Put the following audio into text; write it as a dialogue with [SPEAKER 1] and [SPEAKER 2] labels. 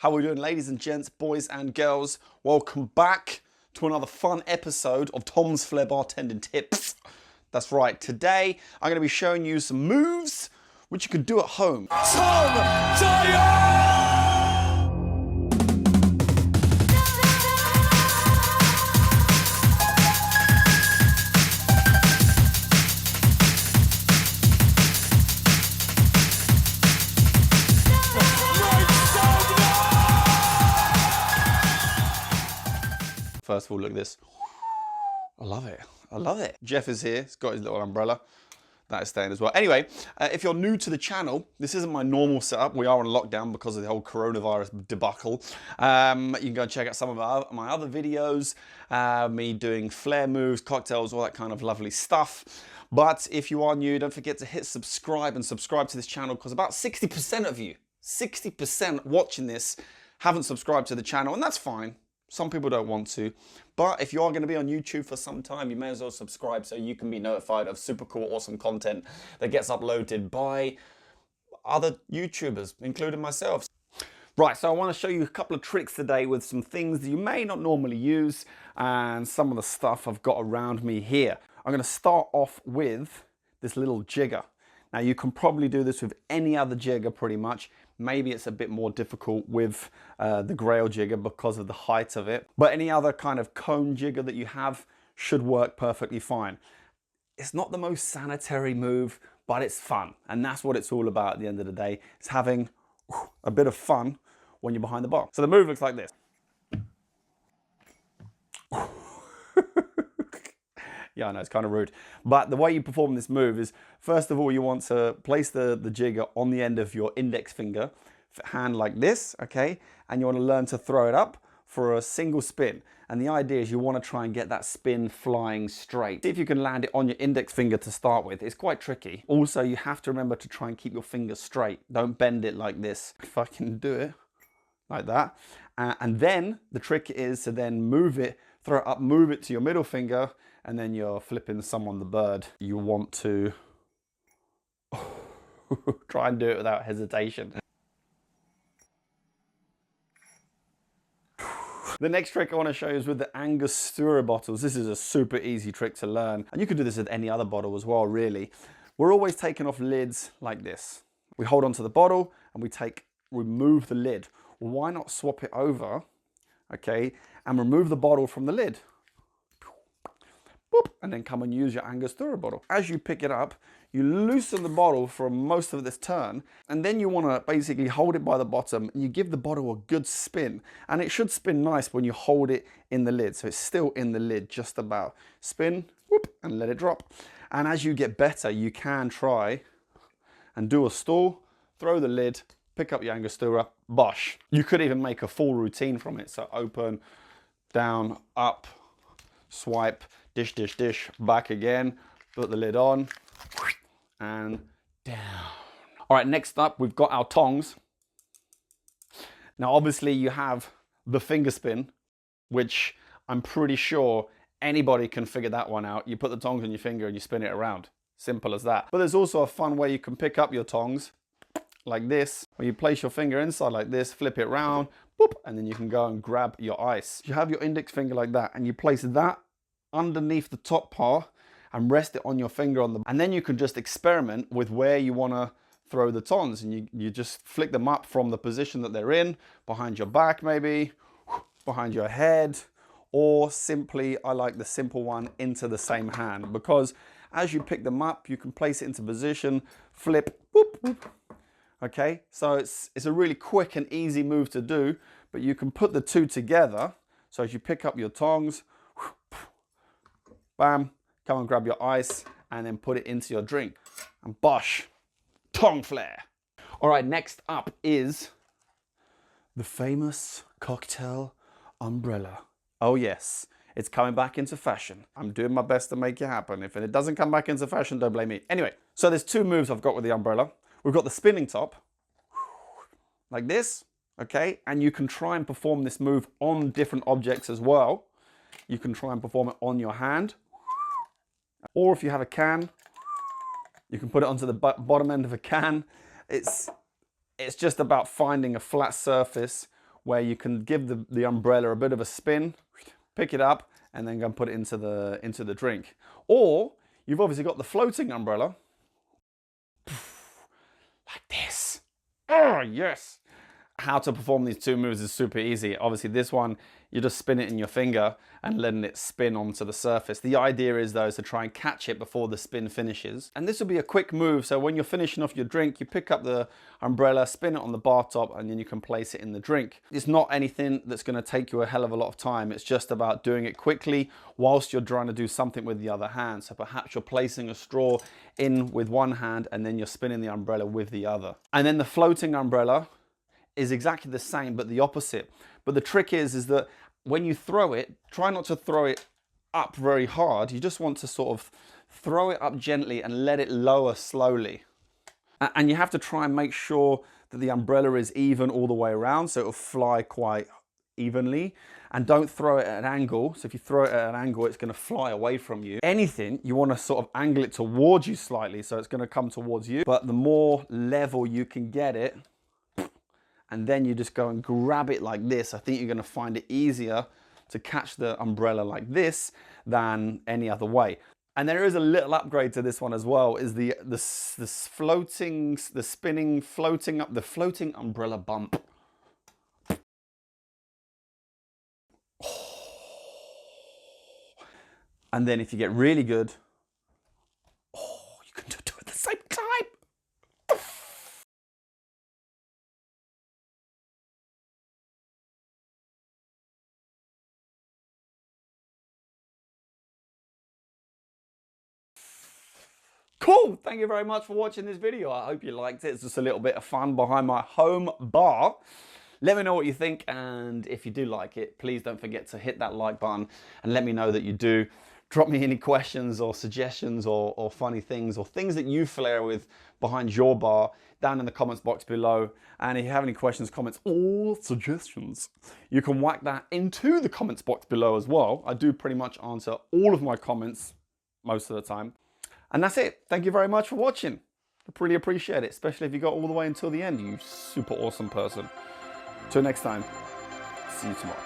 [SPEAKER 1] How are we doing, ladies and gents, boys and girls? Welcome back to another fun episode of Tom's Flair Bartending Tips. That's right, today I'm going to be showing you some moves which you can do at home. Tom Dyer! First of all, look at this. I love it. I love it. Jeff is here. He's got his little umbrella. That is staying as well. Anyway, if you're new to the channel, this isn't my normal setup. We are on lockdown because of the whole coronavirus debacle. You can go and check out some of my other videos, me doing flair moves, cocktails, all that kind of lovely stuff. But if you are new, don't forget to hit subscribe and subscribe to this channel, because about 60% of you, 60% watching this haven't subscribed to the channel, and that's fine. Some people don't want to, but if you are going to be on YouTube for some time, you may as well subscribe so you can be notified of super cool, awesome content that gets uploaded by other YouTubers, including myself. Right, so I want to show you a couple of tricks today with some things that you may not normally use and some of the stuff I've got around me here. I'm going to start off with this little jigger. Now you can probably do this with any other jigger pretty much. Maybe it's a bit more difficult with the Grail jigger because of the height of it. But any other kind of cone jigger that you have should work perfectly fine. It's not the most sanitary move, but it's fun. And that's what it's all about at the end of the day. It's having a bit of fun when you're behind the bar. So the move looks like this. Yeah, I know, it's kind of rude. But the way you perform this move is, first of all, you want to place the jigger on the end of your index finger, hand like this, okay? And you want to learn to throw it up for a single spin. And the idea is you want to try and get that spin flying straight. See if you can land it on your index finger to start with. It's quite tricky. Also, you have to remember to try and keep your finger straight. Don't bend it like this. If I can do it like that. And then the trick is to then move it, throw it up, move it to your middle finger, and then you're flipping someone the bird. You want to try and do it without hesitation. The next trick I want to show you is with the Angostura bottles. This is a super easy trick to learn. And you can do this with any other bottle as well, really. We're always taking off lids like this. We hold onto the bottle and we remove the lid. Why not swap it over, okay, and remove the bottle from the lid? Boop, and then come and use your Angostura bottle. As you pick it up, you loosen the bottle for most of this turn, and then you want to basically hold it by the bottom and you give the bottle a good spin. And it should spin nice when you hold it in the lid, so it's still in the lid just about. Spin, whoop, and let it drop. And as you get better, you can try and do a stall, throw the lid, pick up your Angostura, bosh. You could even make a full routine from it. So open, down, up, swipe, dish, dish, dish, back again, put the lid on, and down. All right, next up, we've got our tongs. Now, obviously, you have the finger spin, which I'm pretty sure anybody can figure that one out. You put the tongs on your finger and you spin it around. Simple as that. But there's also a fun way you can pick up your tongs, like this, where you place your finger inside like this, flip it around, boop, and then you can go and grab your ice. You have your index finger like that, and you place that underneath the top part and rest it on your finger and then you can just experiment with where you want to throw the tongs, and you just flick them up from the position that they're in, behind your back maybe, behind your head, or simply, I like the simple one, into the same hand, because as you pick them up you can place it into position, flip, boop, boop. Okay, so it's a really quick and easy move to do, but you can put the two together. So as you pick up your tongs, bam, come and grab your ice and then put it into your drink. And bosh, tong flair. All right, next up is the famous cocktail umbrella. Oh yes, it's coming back into fashion. I'm doing my best to make it happen. If it doesn't come back into fashion, don't blame me. Anyway, so there's two moves I've got with the umbrella. We've got the spinning top, like this, okay? And you can try and perform this move on different objects as well. You can try and perform it on your hand. Or if you have a can, you can put it onto the bottom end of a can. It's just about finding a flat surface where you can give the umbrella a bit of a spin, pick it up, and then go and put it into the drink. Or you've obviously got the floating umbrella, like this. Oh, yes. How to perform these two moves is super easy. Obviously this one, you just spin it in your finger and letting it spin onto the surface. The idea is though is to try and catch it before the spin finishes. And this will be a quick move, so when you're finishing off your drink, you pick up the umbrella, spin it on the bar top, and then you can place it in the drink. It's not anything that's going to take you a hell of a lot of time. It's just about doing it quickly whilst you're trying to do something with the other hand. So perhaps you're placing a straw in with one hand and then you're spinning the umbrella with the other. And then the floating umbrella is exactly the same, but the opposite. But the trick is that when you throw it, try not to throw it up very hard. You just want to sort of throw it up gently and let it lower slowly. And you have to try and make sure that the umbrella is even all the way around, so it'll fly quite evenly. And don't throw it at an angle. So if you throw it at an angle, it's going to fly away from you. Anything, you want to sort of angle it towards you slightly, so it's going to come towards you. But the more level you can get it, and then you just go and grab it like this, I think you're going to find it easier to catch the umbrella like this than any other way. And there is a little upgrade to this one as well, is the floating umbrella bump. And then if you get really good, you can do it at the same time. Cool, thank you very much for watching this video. I hope you liked it. It's just a little bit of fun behind my home bar. Let me know what you think, and if you do like it, please don't forget to hit that like button and let me know that you do. Drop me any questions or suggestions or funny things or things that you flair with behind your bar down in the comments box below. And if you have any questions, comments, or suggestions, you can whack that into the comments box below as well. I do pretty much answer all of my comments most of the time. And that's it. Thank you very much for watching. I really appreciate it, especially if you got all the way until the end, you super awesome person. Till next time, see you tomorrow.